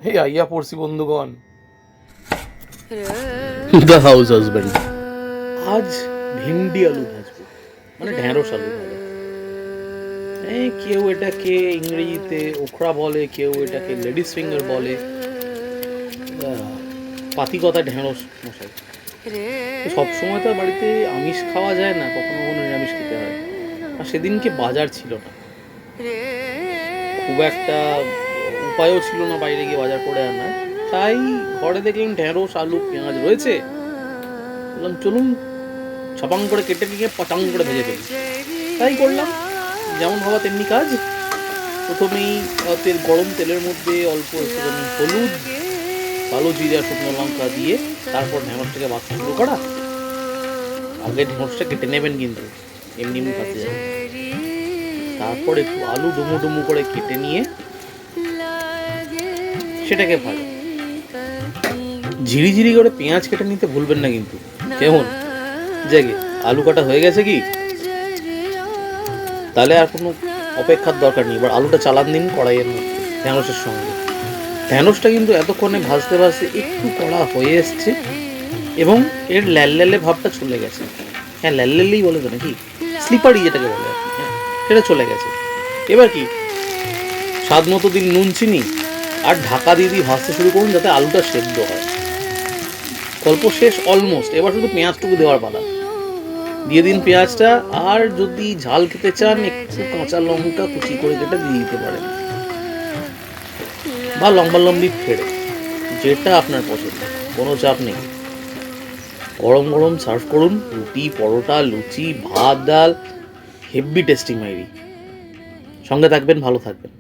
এই আইয়া পড়ছি বন্ধুগণ, দ্য হাউস হাজবেন্ড। আজ ভেন্ডি আলু ভাজবো, মানে ঢ্যাঁড়স আলু ভাজা। কেউ এটাকে ইংরেজিতে ওখরা বলে, কেউ এটাকে লেডিস ফিঙ্গার বলে, পাতিকতা ঢ্যাঁড়স মশাই। সবসময় তো বাড়িতে আমিষ খাওয়া যায় না, কখনো কখনো নিরামিষ খেতে হয়। আর সেদিনকে বাজার ছিল না, খুব একটা উপায়ও ছিল না বাইরে গিয়ে বাজার করে আনার। তাই ঘরে দেখলাম ঢ্যাঁড়স আলু পেঁয়াজ রয়েছে, বললাম চলুন ছপাং করে কেটে নিয়ে পচাং করে ভেজে ফেলি। তাই করলাম, যেমন ভাবা তেমনি কাজ। প্রথমেই গরম তেলের মধ্যে অল্প একটুখানি হলুদ, কালো জিরা, শুকনো লঙ্কা দিয়ে তারপর ঢ্যাঁড়সটাকে ভাজতে শুরু করা। আগে ঢ্যাঁড়সটা কেটে নেবেন কিন্তু, এমনি এমনি ভাজতে যাবে। তারপর একটু আলু ডুমু ডুমু করে কেটে নিয়ে সেটাকে ভাজা। ঝিরিঝিরি করে পেঁয়াজ কেটে নিতে ভুলবেন না কিন্তু। কেমন জাগে আলু কাটা হয়ে গেছে কি? তাহলে আর কোনো অপেক্ষার দরকার নেই। এবার আলুটা চালান দিন কড়াইয়ের মধ্যে ঢ্যাঁড়সের সঙ্গে। ঢ্যাঁড়সটা কিন্তু এতক্ষণে ভাজতে ভাজতে একটু কড়া হয়ে এসছে এবং এর ল্যালল্যালে ভাবটা চলে গেছে। হ্যাঁ, ল্যালল্যালেই বলে তো নাকি, স্লিপারি যেটাকে বলে আর কি, হ্যাঁ সেটা চলে গেছে। এবার কি স্বাদ মতো দিন নুন চিনি আর ঢাকা দিয়ে দিয়ে ভাজতে শুরু করুন যাতে আলুটা সেদ্ধ হয়। গল্প শেষ অলমোস্ট। এবার শুধু পেঁয়াজটুকু দেওয়ার পালা। দিয়ে দিন পেঁয়াজটা, আর যদি ঝাল খেতে চান একটু কাঁচা লঙ্কা কুচি করে কেটে দিয়ে দিতে পারেন, বা লম্বা লম্বি ফেড়ে, যেটা আপনার পছন্দ, কোনো চাপ নেই। গরম গরম সার্ভ করুন, রুটি, পরোটা, লুচি, ভাত, ডাল, হেভি টেস্টি মাইরি। সঙ্গে থাকবেন, ভালো থাকবেন।